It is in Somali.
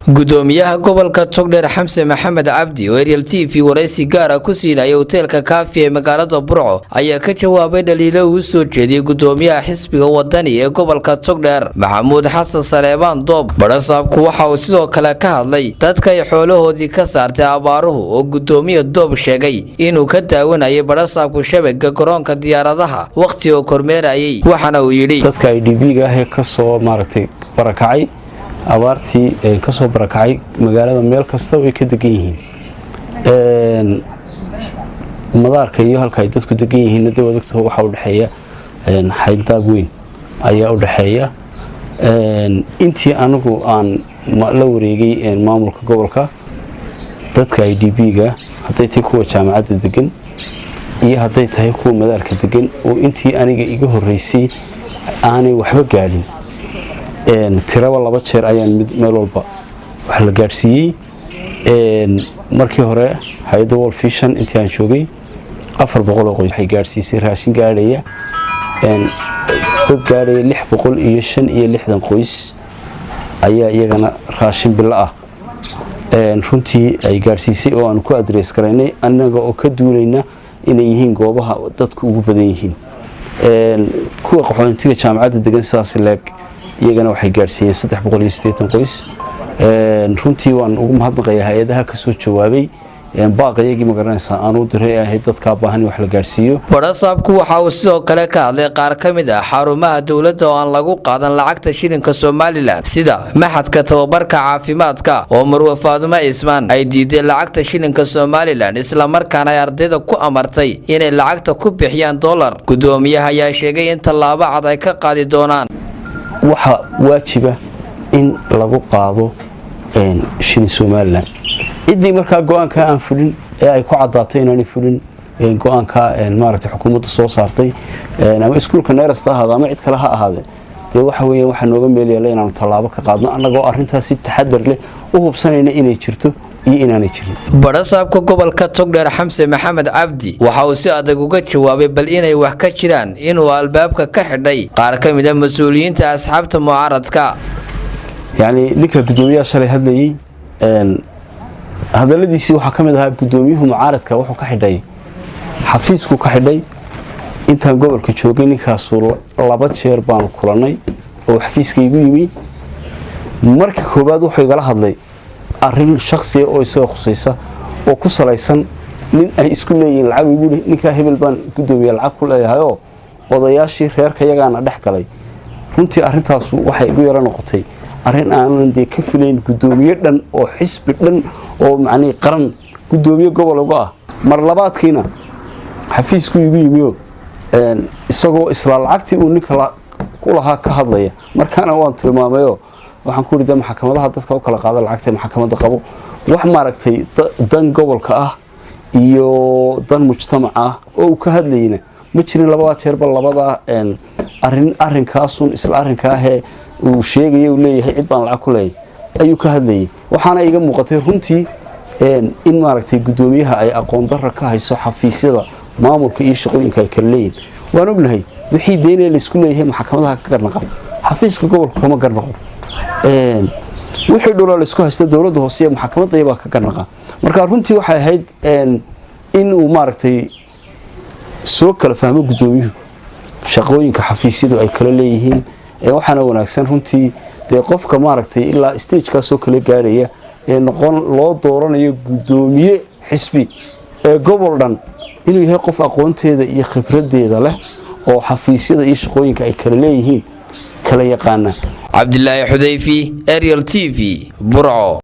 Gudomiyaha gobolka Togdheer Hamse Maxamed Cabdi oo Ariel TV waraysi gaar ah ku siinay hotelka Kaafi ee magaalada Burco ayaa ka jawaabay dhaliilo uu soo jeediyay gudoomiyaha xisbiga wadani ee gobolka Togdheer Maxamuud Xasan Saleebaan Doob. Badhasabku waxa uu sidoo kale ka hadlay dadka ay xoolahoodii ka saartay abaaruhu oo gudoomiyaha Doob sheegay inuu ka daawanayo badhasabku shabakada garoonka diyaaradaha waqti oo kormeerayay waxana uu yiri dadka IDB-ga ah ka soo maartay barakacay abaartii ka soo barakacay magaalada meel kasta way ka degan yihiin madaarka iyo halka ay dadku degan yihiin dawladda waxa u dhaxeeya xaydaab weyn ayaa u dhaxeeya intii anagu aan la wareegay maamulka gobolka dadka IDB-ga haday tahay kuwa jaamacadda degan iyo haday tahay kuwa madaarka degan oo intii aniga iga horeysay aanay waxba gaadhin tiraba laba jeer ayaan meel walba wax la gaarsiiyay markii hore hay'adda World Vision intii aan joogay 400 qoys waxay gaarsiisay raashin gaaraya dad gaaraya 665 qoys ayaa iyagana raashin bil ah runtii ay gaarsiisay oo aan ku address gareynay anaga oo ka duulayna inay yihiin goobaha dadku ugu badan yihiin kuwa qaxootiga jaamacadda degan sidaas leeg iyagana waxay gaarsiiyeen 380 qoys runtii waan ugu mahadnaqayaa hay'adaha ka soo jawaabay baaqayagii magaranaysa aan u diray ahayd dadka baahan wax la gaarsiiyo. Badhasabku waxa uu sidoo kale ka hadlay qaar ka mid ah xarumaha dawladda oo aan lagu qaadan lacagta shilinka Soomaaliland sida maxadka tababarka caafimaadka oo Marwo Faadumo Ismaan ay diiday lacagta shilinka Soomaaliland isla markaana ay ardayda ku amartay inay lacagta ku bixiyaan dollar. Gudoomiyaha ayaa sheegay in tallaabo cad ay ka qaadi doonaan waxa waajiba in lagu qaado shilin Soomaaliland idii marka go'aanka aan fulin ee ay ku cadaatay inaan fulin go'aanka maaragtay xukuumadda soo saartay ama iskuulka neerasta ahaada ama cid kale ha ahaade waxa weeyaan waxa nooga meel yeelay inaan tallaabo ka qaadno anagoo arintaas si taxadar leh u hubsanayna inay jirto iyo inaanay jirin. Badhasabka gobolka Togdheer Hamse Maxamed Cabdi waxa uu si adag uga jawaabay bal inay wax ka jiraan inuu albaabka ka xidhay qaar ka mid ah mas'uuliyiinta asxaabta mucaaradka yani ninka gudoomiyaha shalay hadlayay hadaladiisi waxa kamid ahaa gudoomiyuhu mucaaradka wuxuu ka xidhay xafiisku ka xidhay intaan gobolka joogay ninkaas laba jeer baan kulanay oo xafiiska igu yimi markii koobaad wuxuu igala hadlay arrin shakhsi oo isaga khusaysa oo ku salaysan nin ay isku leeyihiin lacag ugu ninka hebel baan gudoomiyaha lacag ku leeyahay oo odayaashii reerka yagaana dhex galay runtii arrintaas waxay igu yara noqotay arrin aan ka filayn gudoomiye dhan oo xisbi dhan oo macni qaran gudoomiye gobol uga ah mar labaadkiina xafiisku igu yimiyo isagoo isla lacagtii uu ninka ku lahaa ka hadlaya markaana waan tilmaamayo waxaan ku riday maxkamadaha dadka u kala qaada lacagta maxkamadda qabo wax maaragtay dan gobolka ah iyo dan mujtamac ah oo ka hadlayna ma jirin labada jeerba labada arrinkaasun isla arrinka ah ee uu sheegay uu leeyahay cid baan lacag ku leeyahay ayuu ka hadlayay waxaana iga muuqatay runtii in maaragtay gudoomiyaha ay aqoon darro ka hayso xafiisyada maamulka iyo shaqooyinka ay kala leeyihiin waan ognahay wixii deynay la isku leeyahay maxkamadaha ka garnaqa xafiiska gobolka kama garnaqo wixii dhulal la isku haysta dawladda hoose ee maxkamadda ay ka garnaqa marka runtii waxay ahayd in uu maaragtay soo kala fahmo gudoomiyuhu shaqooyinka xafiisyadu ay kala leeyihiin waxaana wanaagsan runtii qofka maaragtay ilaa stage ka soo kala gaaraya noqon loo dooranayo gudoomiye xisbi gobol dhan inuu yahay qof aqoonteeda iyo khibradeeda leh oo xafiisyada iyo shaqooyinka ay kala leeyihiin kala yaqaana. Abdilaahi Xudayfi Ariel TV Burco.